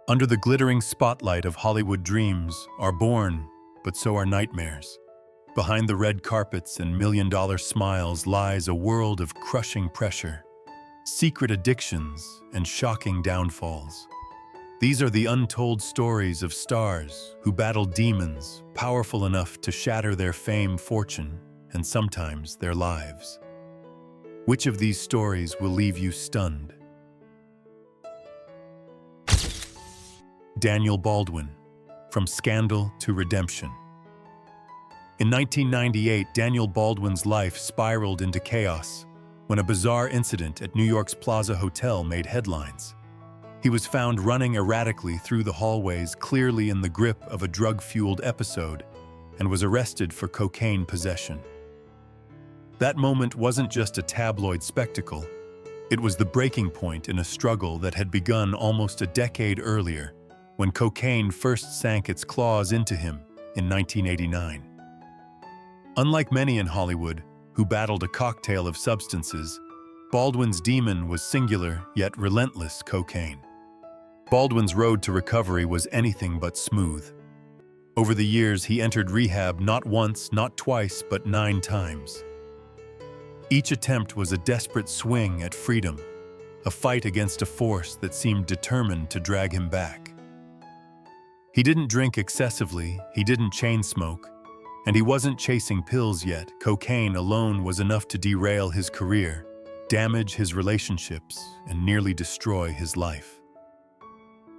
Under the glittering spotlight of Hollywood dreams are born, but so are nightmares. Behind the red carpets and million-dollar smiles lies a world of crushing pressure, secret addictions, and shocking downfalls. These are the untold stories of stars who battled demons powerful enough to shatter their fame, fortune, and sometimes their lives. Which of these stories will leave you stunned? Daniel Baldwin, From Scandal to Redemption. In 1998, Daniel Baldwin's life spiraled into chaos when a bizarre incident at New York's Plaza Hotel made headlines. He was found running erratically through the hallways, clearly in the grip of a drug-fueled episode, and was arrested for cocaine possession. That moment wasn't just a tabloid spectacle. It was the breaking point in a struggle that had begun almost a decade earlier, when cocaine first sank its claws into him in 1989. Unlike many in Hollywood, who battled a cocktail of substances, Baldwin's demon was singular yet relentless cocaine. Baldwin's road to recovery was anything but smooth. Over the years, he entered rehab not once, not twice, but 9 times. Each attempt was a desperate swing at freedom, a fight against a force that seemed determined to drag him back. He didn't drink excessively, he didn't chain smoke, and he wasn't chasing pills yet. Cocaine alone was enough to derail his career, damage his relationships, and nearly destroy his life.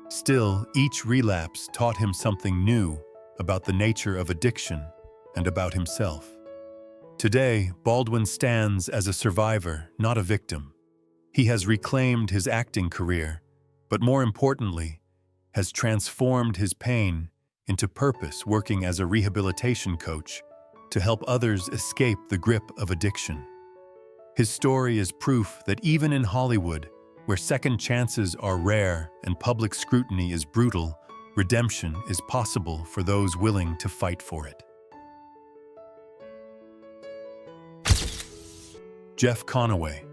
Still, each relapse taught him something new about the nature of addiction and about himself. Today, Baldwin stands as a survivor, not a victim. He has reclaimed his acting career, but more importantly, has transformed his pain into purpose, working as a rehabilitation coach to help others escape the grip of addiction. His story is proof that even in Hollywood, where second chances are rare and public scrutiny is brutal, redemption is possible for those willing to fight for it. Jeff Conaway,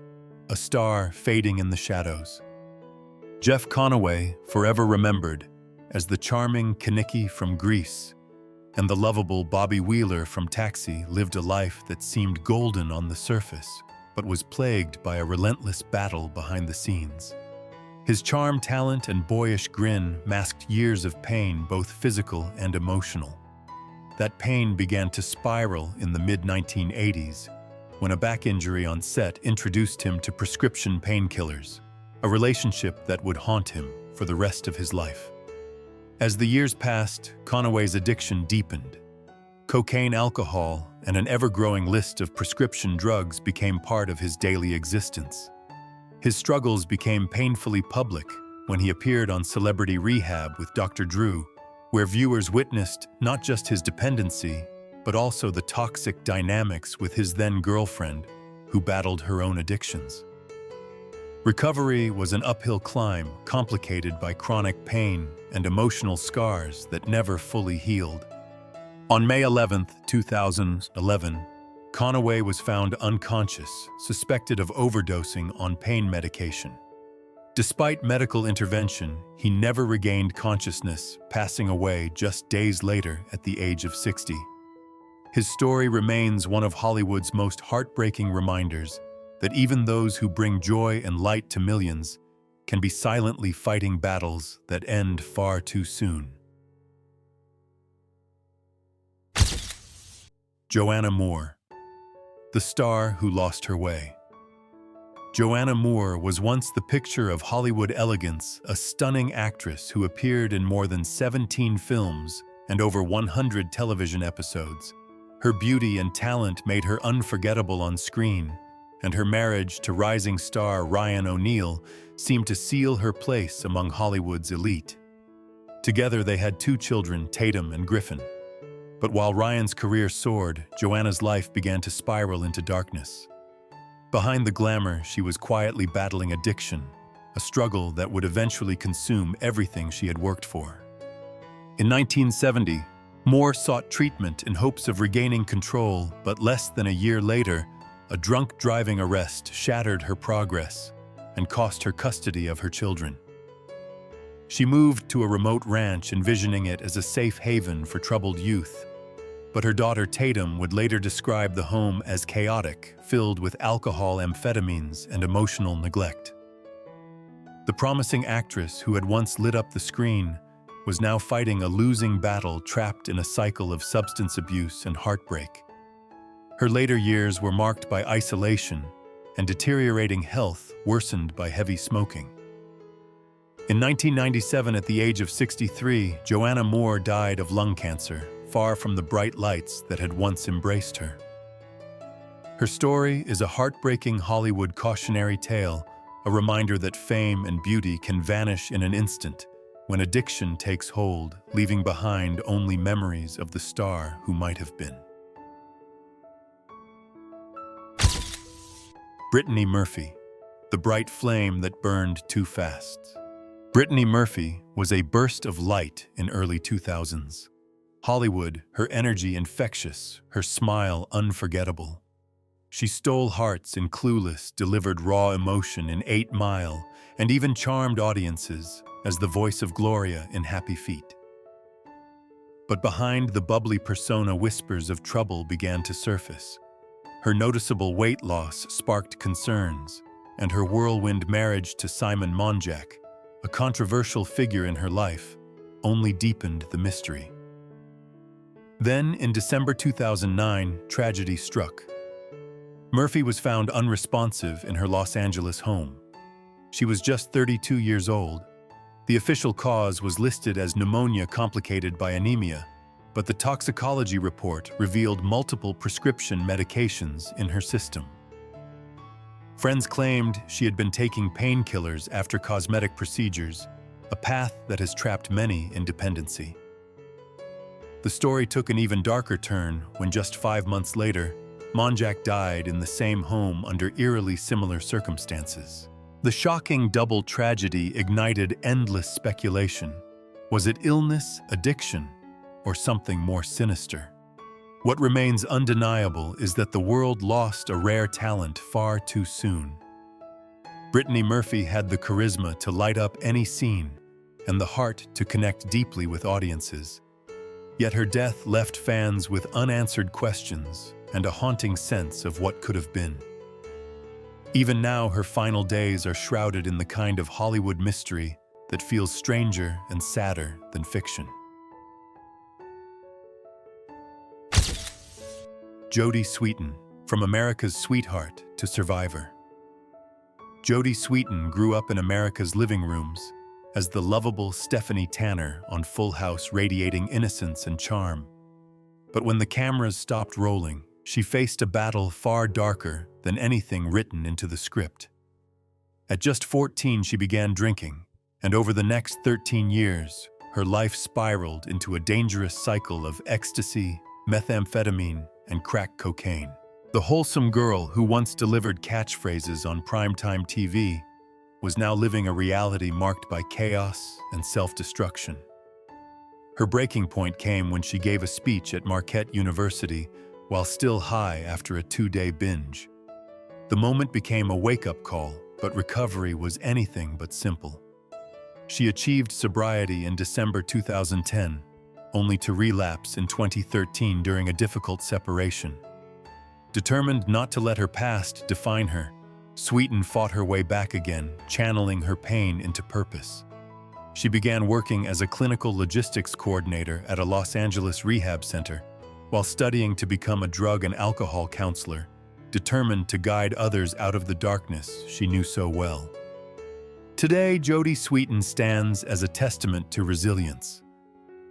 a star fading in the shadows. Jeff Conaway, forever remembered as the charming Kenickie from Grease and the lovable Bobby Wheeler from Taxi, lived a life that seemed golden on the surface, but was plagued by a relentless battle behind the scenes. His charm, talent, and boyish grin masked years of pain, both physical and emotional. That pain began to spiral in the mid-1980s, when a back injury on set introduced him to prescription painkillers, a relationship that would haunt him for the rest of his life. As the years passed, Conaway's addiction deepened. Cocaine, alcohol, and an ever-growing list of prescription drugs became part of his daily existence. His struggles became painfully public when he appeared on Celebrity Rehab with Dr. Drew, where viewers witnessed not just his dependency, but also the toxic dynamics with his then-girlfriend, who battled her own addictions. Recovery was an uphill climb, complicated by chronic pain and emotional scars that never fully healed. On May 11, 2011, Conaway was found unconscious, suspected of overdosing on pain medication. Despite medical intervention, he never regained consciousness, passing away just days later at the age of 60. His story remains one of Hollywood's most heartbreaking reminders that even those who bring joy and light to millions can be silently fighting battles that end far too soon. Joanna Moore, the star who lost her way. Joanna Moore was once the picture of Hollywood elegance, a stunning actress who appeared in more than 17 films and over 100 television episodes. Her beauty and talent made her unforgettable on screen, and her marriage to rising star Ryan O'Neal seemed to seal her place among Hollywood's elite. Together they had 2 children, Tatum and Griffin. But while Ryan's career soared, Joanna's life began to spiral into darkness. Behind the glamour, she was quietly battling addiction, a struggle that would eventually consume everything she had worked for. In 1970, Moore sought treatment in hopes of regaining control, but less than a year later, a drunk driving arrest shattered her progress and cost her custody of her children. She moved to a remote ranch, envisioning it as a safe haven for troubled youth. But her daughter Tatum would later describe the home as chaotic, filled with alcohol, amphetamines, and emotional neglect. The promising actress who had once lit up the screen was now fighting a losing battle, trapped in a cycle of substance abuse and heartbreak. Her later years were marked by isolation and deteriorating health worsened by heavy smoking. In 1997, at the age of 63, Joanna Moore died of lung cancer, far from the bright lights that had once embraced her. Her story is a heartbreaking Hollywood cautionary tale, a reminder that fame and beauty can vanish in an instant when addiction takes hold, leaving behind only memories of the star who might have been. Brittany Murphy, the bright flame that burned too fast. Brittany Murphy was a burst of light in early 2000s. Hollywood, her energy infectious, her smile unforgettable. She stole hearts in Clueless, delivered raw emotion in 8 Mile, and even charmed audiences as the voice of Gloria in Happy Feet. But behind the bubbly persona, whispers of trouble began to surface. Her noticeable weight loss sparked concerns, and her whirlwind marriage to Simon Monjack, a controversial figure in her life, only deepened the mystery. Then, in December 2009, tragedy struck. Murphy was found unresponsive in her Los Angeles home. She was just 32 years old. The official cause was listed as pneumonia complicated by anemia, but the toxicology report revealed multiple prescription medications in her system. Friends claimed she had been taking painkillers after cosmetic procedures, a path that has trapped many in dependency. The story took an even darker turn when just 5 months later, Monjack died in the same home under eerily similar circumstances. The shocking double tragedy ignited endless speculation. Was it illness, addiction, or something more sinister? What remains undeniable is that the world lost a rare talent far too soon. Brittany Murphy had the charisma to light up any scene and the heart to connect deeply with audiences. Yet her death left fans with unanswered questions and a haunting sense of what could have been. Even now, her final days are shrouded in the kind of Hollywood mystery that feels stranger and sadder than fiction. Jodie Sweetin, from America's sweetheart to survivor. Jodie Sweetin grew up in America's living rooms as the lovable Stephanie Tanner on Full House, radiating innocence and charm. But when the cameras stopped rolling, she faced a battle far darker than anything written into the script. At just 14, she began drinking, and over the next 13 years, her life spiraled into a dangerous cycle of ecstasy, methamphetamine, and crack cocaine. The wholesome girl who once delivered catchphrases on primetime TV was now living a reality marked by chaos and self-destruction. Her breaking point came when she gave a speech at Marquette University while still high after a 2-day binge. The moment became a wake-up call, but recovery was anything but simple. She achieved sobriety in December 2010, only to relapse in 2013 during a difficult separation. Determined not to let her past define her, Sweetin fought her way back again, channeling her pain into purpose. She began working as a clinical logistics coordinator at a Los Angeles rehab center, while studying to become a drug and alcohol counselor, determined to guide others out of the darkness she knew so well. Today, Jodie Sweetin stands as a testament to resilience.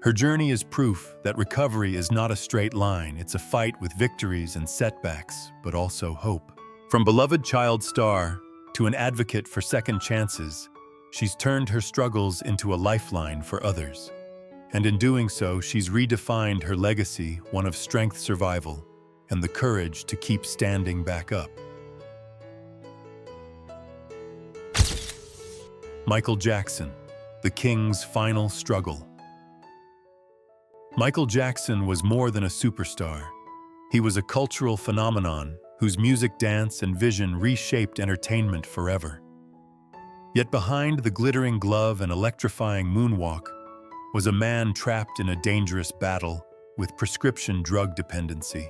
Her journey is proof that recovery is not a straight line. It's a fight with victories and setbacks, but also hope. From beloved child star to an advocate for second chances, she's turned her struggles into a lifeline for others. And in doing so, she's redefined her legacy, one of strength, survival, and the courage to keep standing back up. Michael Jackson, the King's final struggle. Michael Jackson was more than a superstar. He was a cultural phenomenon whose music, dance, and vision reshaped entertainment forever. Yet behind the glittering glove and electrifying moonwalk was a man trapped in a dangerous battle with prescription drug dependency.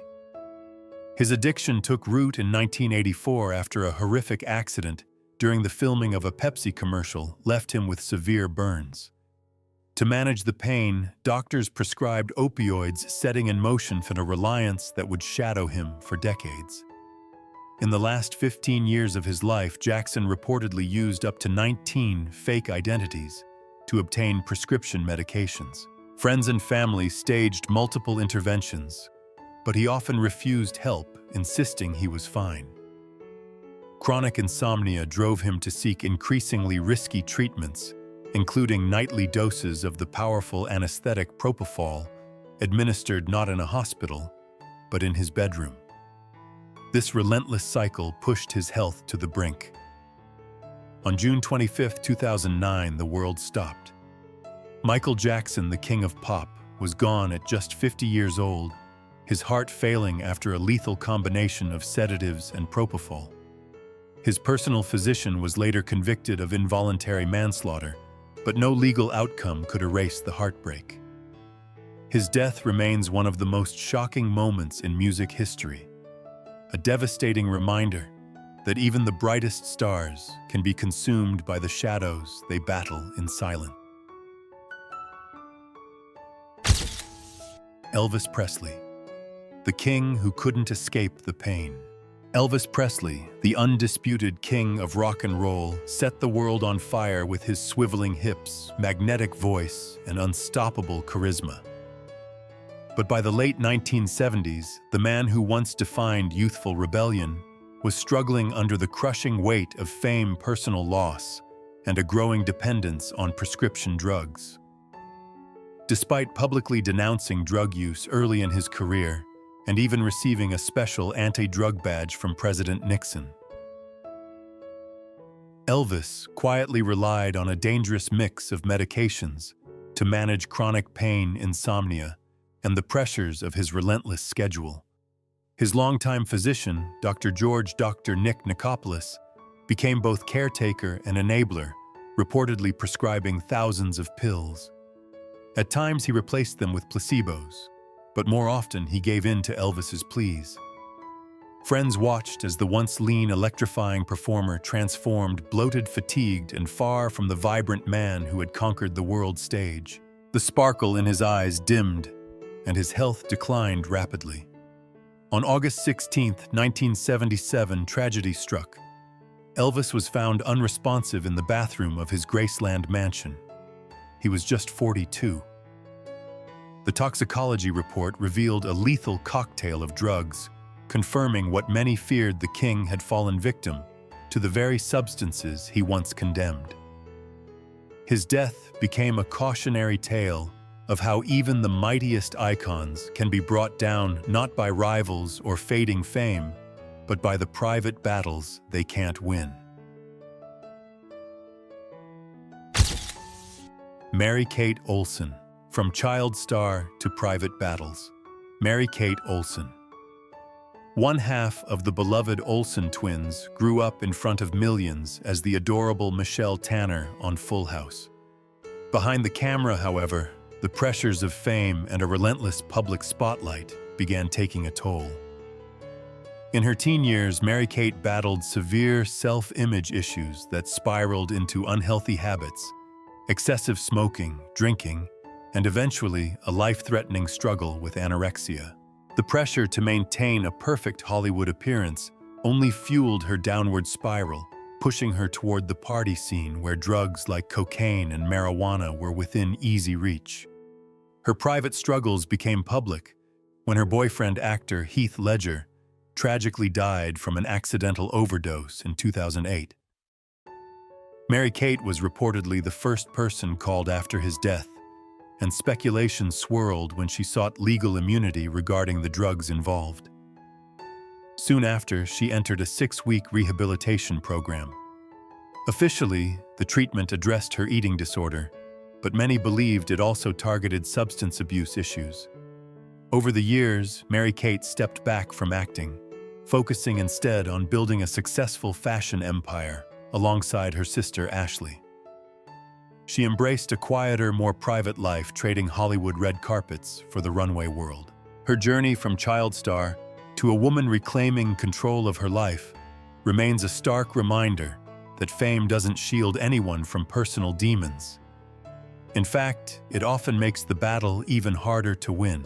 His addiction took root in 1984 after a horrific accident during the filming of a Pepsi commercial left him with severe burns. To manage the pain, doctors prescribed opioids, setting in motion for a reliance that would shadow him for decades. In the last 15 years of his life, Jackson reportedly used up to 19 fake identities to obtain prescription medications. Friends and family staged multiple interventions, but he often refused help, insisting he was fine. Chronic insomnia drove him to seek increasingly risky treatments, including nightly doses of the powerful anesthetic propofol, administered not in a hospital, but in his bedroom. This relentless cycle pushed his health to the brink. On June 25, 2009, the world stopped. Michael Jackson, the king of pop, was gone at just 50 years old, his heart failing after a lethal combination of sedatives and propofol. His personal physician was later convicted of involuntary manslaughter, but no legal outcome could erase the heartbreak. His death remains one of the most shocking moments in music history, a devastating reminder that even the brightest stars can be consumed by the shadows they battle in silence. Elvis Presley, the king who couldn't escape the pain. Elvis Presley, the undisputed king of rock and roll, set the world on fire with his swiveling hips, magnetic voice, and unstoppable charisma. But by the late 1970s, the man who once defined youthful rebellion was struggling under the crushing weight of fame, personal loss, and a growing dependence on prescription drugs. Despite publicly denouncing drug use early in his career, and even receiving a special anti-drug badge from President Nixon, Elvis quietly relied on a dangerous mix of medications to manage chronic pain, insomnia, and the pressures of his relentless schedule. His longtime physician, Dr. Nick Nicopolis, became both caretaker and enabler, reportedly prescribing thousands of pills. At times he replaced them with placebos, but more often he gave in to Elvis's pleas. Friends watched as the once lean, electrifying performer transformed, bloated, fatigued, and far from the vibrant man who had conquered the world stage. The sparkle in his eyes dimmed, and his health declined rapidly. On August 16, 1977, tragedy struck. Elvis was found unresponsive in the bathroom of his Graceland mansion. He was just 42. The toxicology report revealed a lethal cocktail of drugs, confirming what many feared: the king had fallen victim to the very substances he once condemned. His death became a cautionary tale of how even the mightiest icons can be brought down not by rivals or fading fame, but by the private battles they can't win. Mary-Kate Olsen, from child star to private battles. Mary-Kate Olsen. One half of the beloved Olsen twins grew up in front of millions as the adorable Michelle Tanner on Full House. Behind the camera, however, the pressures of fame and a relentless public spotlight began taking a toll. In her teen years, Mary-Kate battled severe self-image issues that spiraled into unhealthy habits, excessive smoking, drinking, and eventually a life-threatening struggle with anorexia. The pressure to maintain a perfect Hollywood appearance only fueled her downward spiral, pushing her toward the party scene where drugs like cocaine and marijuana were within easy reach. Her private struggles became public when her boyfriend, actor Heath Ledger, tragically died from an accidental overdose in 2008. Mary-Kate was reportedly the first person called after his death, and speculation swirled when she sought legal immunity regarding the drugs involved. Soon after, she entered a 6-week rehabilitation program. Officially, the treatment addressed her eating disorder, but many believed it also targeted substance abuse issues. Over the years, Mary-Kate stepped back from acting, focusing instead on building a successful fashion empire alongside her sister Ashley. She embraced a quieter, more private life, trading Hollywood red carpets for the runway world. Her journey from child star to a woman reclaiming control of her life remains a stark reminder that fame doesn't shield anyone from personal demons. In fact, it often makes the battle even harder to win.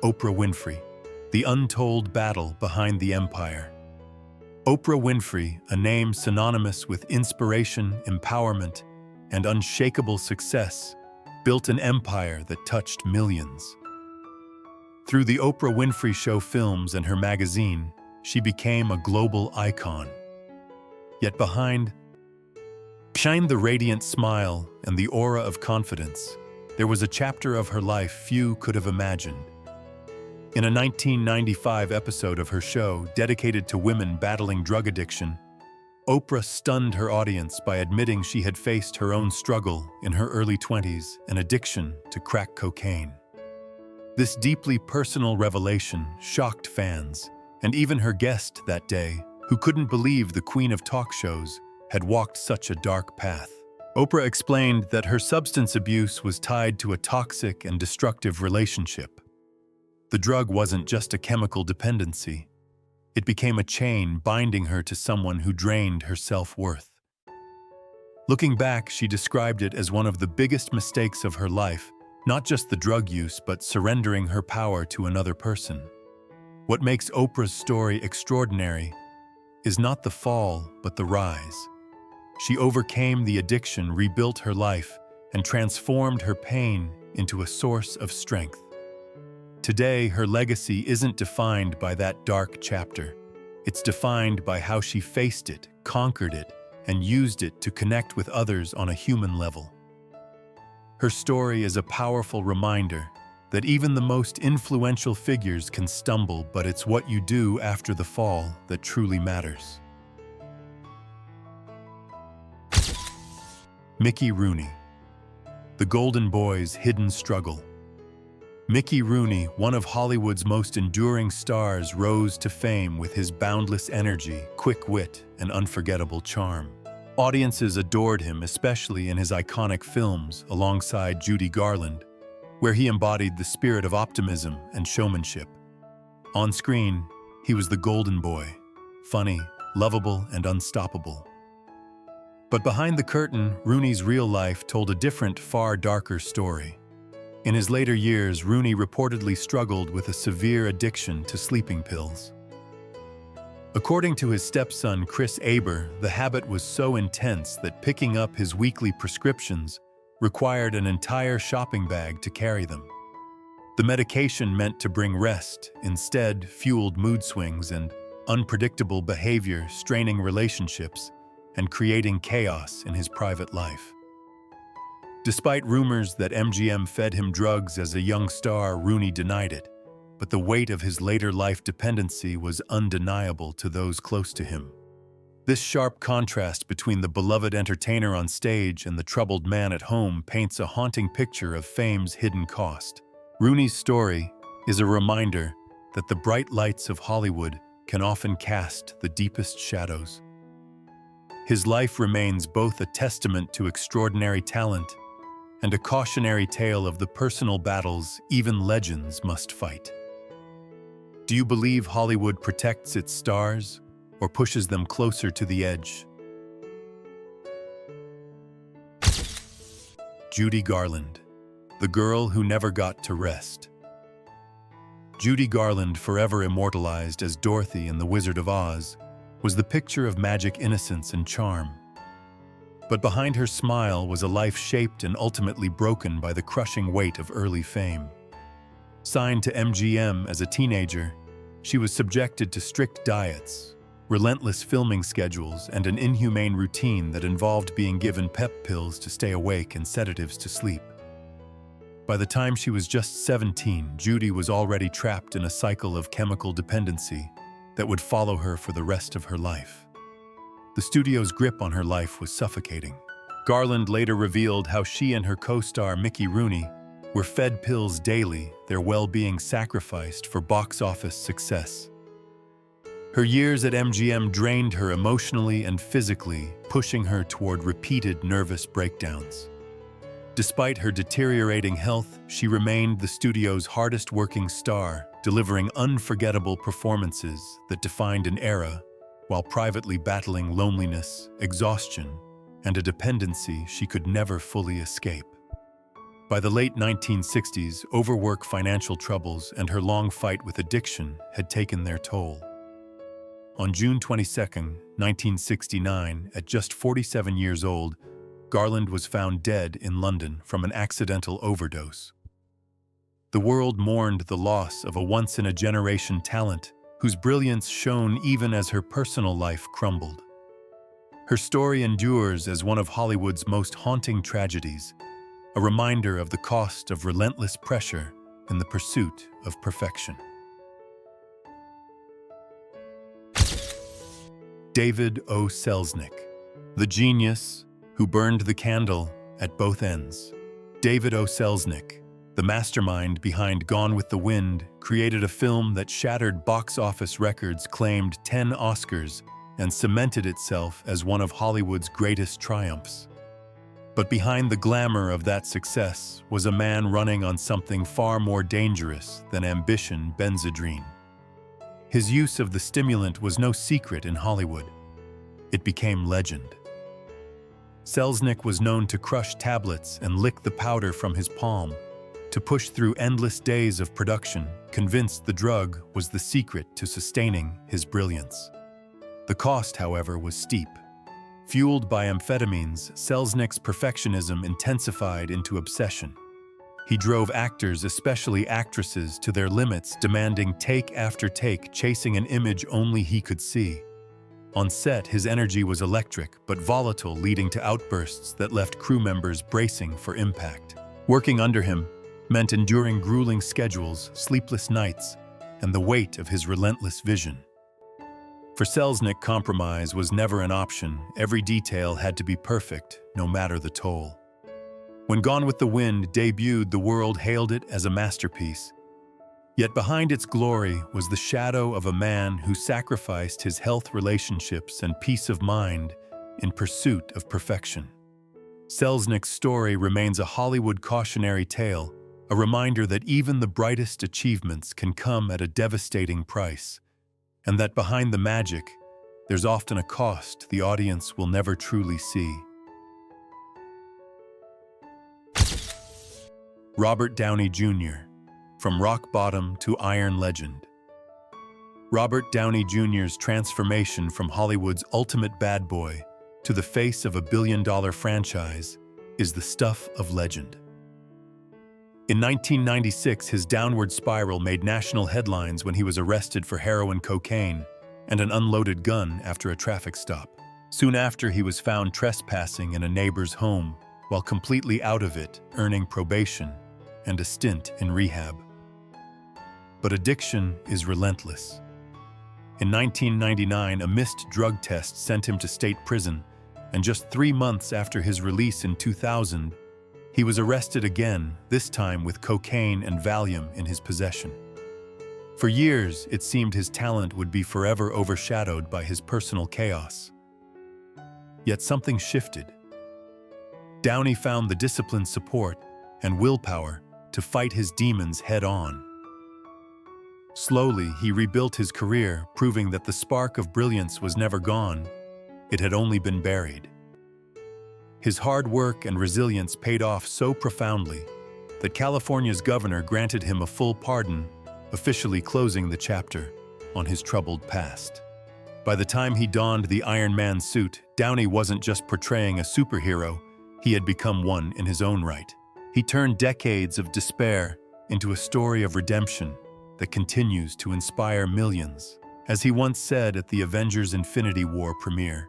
Oprah Winfrey, the untold battle behind the empire. Oprah Winfrey, a name synonymous with inspiration, empowerment, and unshakable success, built an empire that touched millions. Through the Oprah Winfrey Show films and her magazine, she became a global icon. Yet behind the radiant smile and the aura of confidence, there was a chapter of her life few could have imagined. In a 1995 episode of her show dedicated to women battling drug addiction, Oprah stunned her audience by admitting she had faced her own struggle in her early 20s, an addiction to crack cocaine. This deeply personal revelation shocked fans, and even her guest that day, who couldn't believe the queen of talk shows had walked such a dark path. Oprah explained that her substance abuse was tied to a toxic and destructive relationship. The drug wasn't just a chemical dependency. It became a chain binding her to someone who drained her self-worth. Looking back, she described it as one of the biggest mistakes of her life, not just the drug use, but surrendering her power to another person. What makes Oprah's story extraordinary is not the fall, but the rise. She overcame the addiction, rebuilt her life, and transformed her pain into a source of strength. Today, her legacy isn't defined by that dark chapter. It's defined by how she faced it, conquered it, and used it to connect with others on a human level. Her story is a powerful reminder that even the most influential figures can stumble, but it's what you do after the fall that truly matters. Mickey Rooney, the Golden Boy's hidden struggle. Mickey Rooney, one of Hollywood's most enduring stars, rose to fame with his boundless energy, quick wit, and unforgettable charm. Audiences adored him, especially in his iconic films alongside Judy Garland, where he embodied the spirit of optimism and showmanship. On screen, he was the Golden Boy, funny, lovable, and unstoppable. But behind the curtain, Rooney's real life told a different, far darker story. In his later years, Rooney reportedly struggled with a severe addiction to sleeping pills. According to his stepson, Chris Aber, the habit was so intense that picking up his weekly prescriptions required an entire shopping bag to carry them. The medication meant to bring rest, instead fueled mood swings and unpredictable behavior, straining relationships and creating chaos in his private life. Despite rumors that MGM fed him drugs as a young star, Rooney denied it, but the weight of his later life dependency was undeniable to those close to him. This sharp contrast between the beloved entertainer on stage and the troubled man at home paints a haunting picture of fame's hidden cost. Rooney's story is a reminder that the bright lights of Hollywood can often cast the deepest shadows. His life remains both a testament to extraordinary talent and a cautionary tale of the personal battles even legends must fight. Do you believe Hollywood protects its stars or pushes them closer to the edge? Judy Garland, the girl who never got to rest. Judy Garland, forever immortalized as Dorothy in The Wizard of Oz, was the picture of magic innocence and charm. But behind her smile was a life shaped and ultimately broken by the crushing weight of early fame. Signed to MGM as a teenager, she was subjected to strict diets, relentless filming schedules, and an inhumane routine that involved being given pep pills to stay awake and sedatives to sleep. By the time she was just 17, Judy was already trapped in a cycle of chemical dependency that would follow her for the rest of her life. The studio's grip on her life was suffocating. Garland later revealed how she and her co-star Mickey Rooney were fed pills daily, their well-being sacrificed for box office success. Her years at MGM drained her emotionally and physically, pushing her toward repeated nervous breakdowns. Despite her deteriorating health, she remained the studio's hardest-working star, delivering unforgettable performances that defined an era, while privately battling loneliness, exhaustion, and a dependency she could never fully escape. By the late 1960s, overwork, financial troubles, and her long fight with addiction had taken their toll. On June 22, 1969, at just 47 years old, Garland was found dead in London from an accidental overdose. The world mourned the loss of a once-in-a-generation talent whose brilliance shone even as her personal life crumbled. Her story endures as one of Hollywood's most haunting tragedies, a reminder of the cost of relentless pressure in the pursuit of perfection. David O. Selznick, the genius who burned the candle at both ends. David O. Selznick, the mastermind behind Gone with the Wind, created a film that shattered box office records, claimed 10 Oscars, and cemented itself as one of Hollywood's greatest triumphs. But behind the glamour of that success was a man running on something far more dangerous than ambition: Benzedrine. His use of the stimulant was no secret in Hollywood. It became legend. Selznick was known to crush tablets and lick the powder from his palm, to push through endless days of production, convinced the drug was the secret to sustaining his brilliance. The cost, however, was steep. Fueled by amphetamines, Selznick's perfectionism intensified into obsession. He drove actors, especially actresses, to their limits, demanding take after take, chasing an image only he could see. On set, his energy was electric but volatile, leading to outbursts that left crew members bracing for impact. Working under him meant enduring grueling schedules, sleepless nights, and the weight of his relentless vision. For Selznick, compromise was never an option. Every detail had to be perfect, no matter the toll. When Gone with the Wind debuted, the world hailed it as a masterpiece. Yet behind its glory was the shadow of a man who sacrificed his health, relationships, and peace of mind in pursuit of perfection. Selznick's story remains a Hollywood cautionary tale, a reminder that even the brightest achievements can come at a devastating price, and that behind the magic, there's often a cost the audience will never truly see. Robert Downey Jr., from rock bottom to iron legend. Robert Downey Jr.'s transformation from Hollywood's ultimate bad boy to the face of a billion-dollar franchise is the stuff of legend. In 1996, his downward spiral made national headlines when he was arrested for heroin, cocaine, and an unloaded gun after a traffic stop. Soon after, he was found trespassing in a neighbor's home while completely out of it, earning probation and a stint in rehab. But addiction is relentless. In 1999, a missed drug test sent him to state prison, and just 3 months after his release in 2000, he was arrested again, this time with cocaine and Valium in his possession. For years, it seemed his talent would be forever overshadowed by his personal chaos. Yet something shifted. Downey found the discipline, support, and willpower to fight his demons head-on. Slowly, he rebuilt his career, proving that the spark of brilliance was never gone. It had only been buried. His hard work and resilience paid off so profoundly that California's governor granted him a full pardon, officially closing the chapter on his troubled past. By the time he donned the Iron Man suit, Downey wasn't just portraying a superhero, he had become one in his own right. He turned decades of despair into a story of redemption that continues to inspire millions. As he once said at the Avengers Infinity War premiere,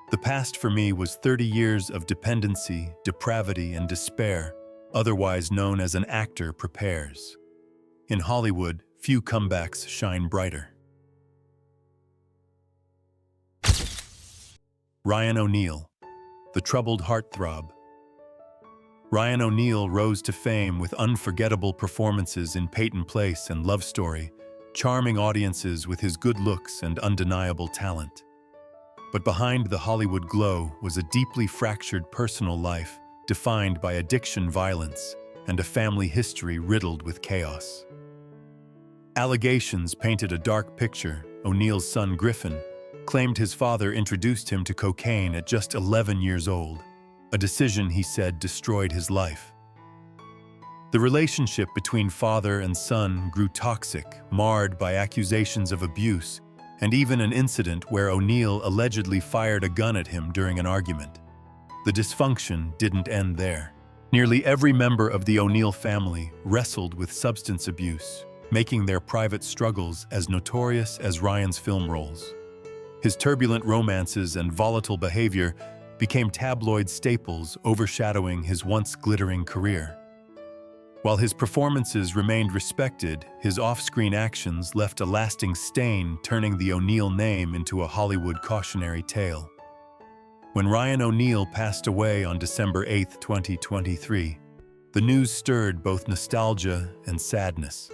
"The past for me was 30 years of dependency, depravity, and despair, otherwise known as an actor prepares. In Hollywood, few comebacks shine brighter." Ryan O'Neal, the troubled heartthrob. Ryan O'Neal rose to fame with unforgettable performances in Peyton Place and Love Story, charming audiences with his good looks and undeniable talent. But behind the Hollywood glow was a deeply fractured personal life defined by addiction, violence, and a family history riddled with chaos. Allegations painted a dark picture. O'Neal's son, Griffin, claimed his father introduced him to cocaine at just 11 years old, a decision he said destroyed his life. The relationship between father and son grew toxic, marred by accusations of abuse, and even an incident where O'Neal allegedly fired a gun at him during an argument. The dysfunction didn't end there. Nearly every member of the O'Neal family wrestled with substance abuse, making their private struggles as notorious as Ryan's film roles. His turbulent romances and volatile behavior became tabloid staples, overshadowing his once glittering career. While his performances remained respected, his off-screen actions left a lasting stain, turning the O'Neal name into a Hollywood cautionary tale. When Ryan O'Neal passed away on December 8, 2023, the news stirred both nostalgia and sadness.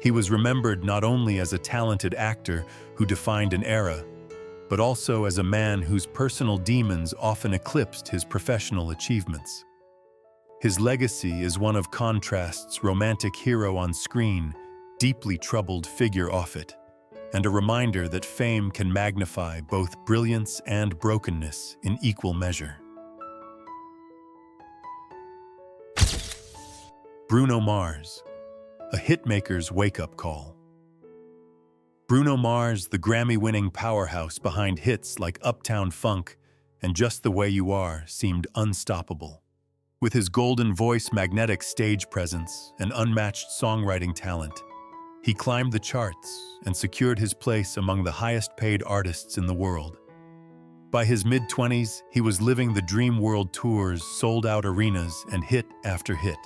He was remembered not only as a talented actor who defined an era, but also as a man whose personal demons often eclipsed his professional achievements. His legacy is one of contrasts: romantic hero on screen, deeply troubled figure off it, and a reminder that fame can magnify both brilliance and brokenness in equal measure. Bruno Mars, a hitmaker's wake-up call. Bruno Mars, the Grammy-winning powerhouse behind hits like Uptown Funk and Just the Way You Are, seemed unstoppable. With his golden voice, magnetic stage presence, and unmatched songwriting talent, he climbed the charts and secured his place among the highest-paid artists in the world. By his mid-20s, he was living the dream world tours, sold-out arenas, and hit after hit.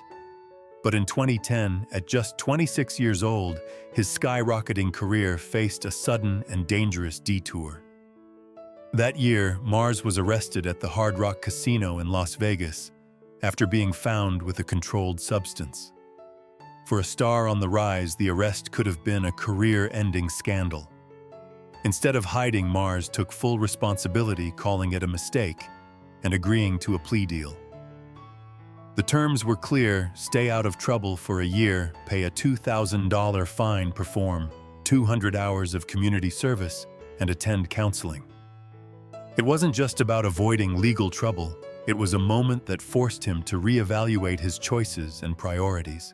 But in 2010, at just 26 years old, his skyrocketing career faced a sudden and dangerous detour. That year, Mars was arrested at the Hard Rock Casino in Las Vegas after being found with a controlled substance. For a star on the rise, the arrest could have been a career-ending scandal. Instead of hiding, Mars took full responsibility, calling it a mistake and agreeing to a plea deal. The terms were clear: stay out of trouble for a year, pay a $2,000 fine, perform 200 hours of community service, and attend counseling. It wasn't just about avoiding legal trouble. It was a moment that forced him to reevaluate his choices and priorities.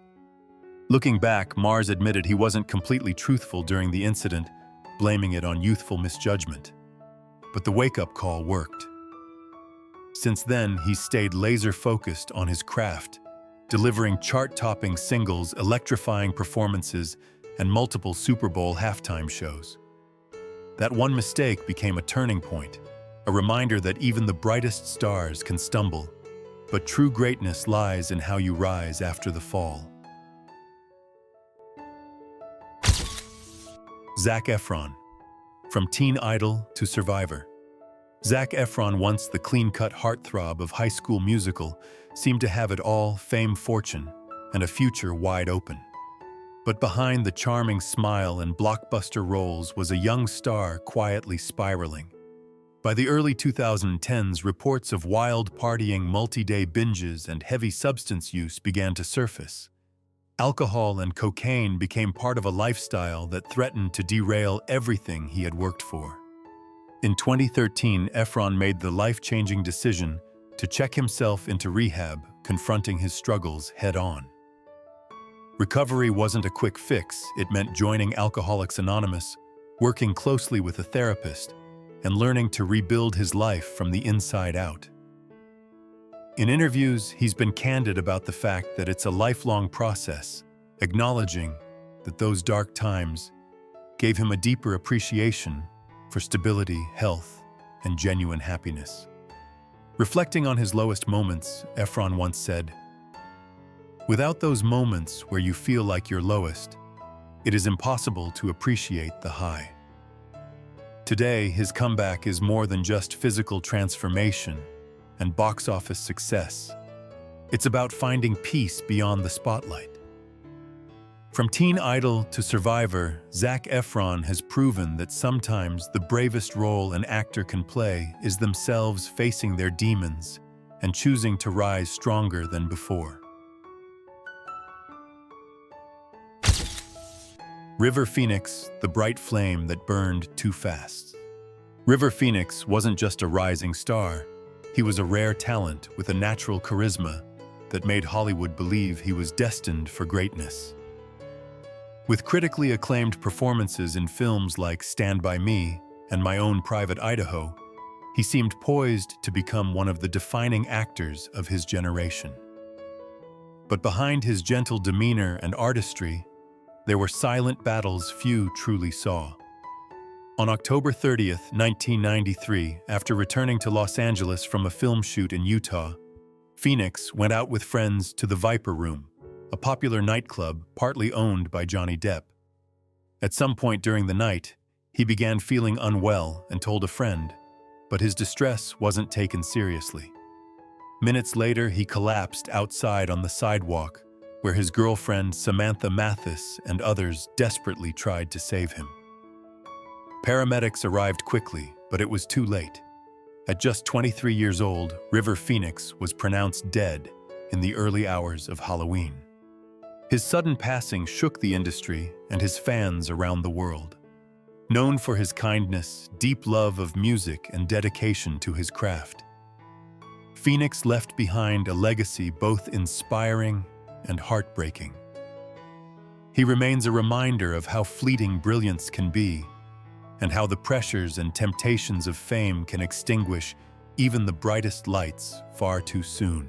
Looking back, Mars admitted he wasn't completely truthful during the incident, blaming it on youthful misjudgment. But the wake-up call worked. Since then, he stayed laser-focused on his craft, delivering chart-topping singles, electrifying performances, and multiple Super Bowl halftime shows. That one mistake became a turning point, a reminder that even the brightest stars can stumble, but true greatness lies in how you rise after the fall. Zac Efron, from teen idol to survivor. Zac Efron, once the clean-cut heartthrob of High School Musical, seemed to have it all: fame, fortune, and a future wide open. But behind the charming smile and blockbuster roles was a young star quietly spiraling. By the early 2010s, reports of wild partying, multi-day binges, and heavy substance use began to surface. Alcohol and cocaine became part of a lifestyle that threatened to derail everything he had worked for. In 2013, Efron made the life-changing decision to check himself into rehab, confronting his struggles head-on. Recovery wasn't a quick fix. It meant joining Alcoholics Anonymous, working closely with a therapist, and learning to rebuild his life from the inside out. In interviews, he's been candid about the fact that it's a lifelong process, acknowledging that those dark times gave him a deeper appreciation for stability, health, and genuine happiness. Reflecting on his lowest moments, Efron once said, "Without those moments where you feel like you're lowest, it is impossible to appreciate the high." Today, his comeback is more than just physical transformation and box office success. It's about finding peace beyond the spotlight. From teen idol to survivor, Zac Efron has proven that sometimes the bravest role an actor can play is themselves facing their demons and choosing to rise stronger than before. River Phoenix, the bright flame that burned too fast. River Phoenix wasn't just a rising star. He was a rare talent with a natural charisma that made Hollywood believe he was destined for greatness. With critically acclaimed performances in films like Stand By Me and My Own Private Idaho, he seemed poised to become one of the defining actors of his generation. But behind his gentle demeanor and artistry, there were silent battles few truly saw. On October 30th, 1993, after returning to Los Angeles from a film shoot in Utah, Phoenix went out with friends to the Viper Room, a popular nightclub partly owned by Johnny Depp. At some point during the night, he began feeling unwell and told a friend, but his distress wasn't taken seriously. Minutes later, he collapsed outside on the sidewalk, where his girlfriend Samantha Mathis and others desperately tried to save him. Paramedics arrived quickly, but it was too late. At just 23 years old, River Phoenix was pronounced dead in the early hours of Halloween. His sudden passing shook the industry and his fans around the world. Known for his kindness, deep love of music, and dedication to his craft, Phoenix left behind a legacy both inspiring and heartbreaking. He remains a reminder of how fleeting brilliance can be, and how the pressures and temptations of fame can extinguish even the brightest lights far too soon.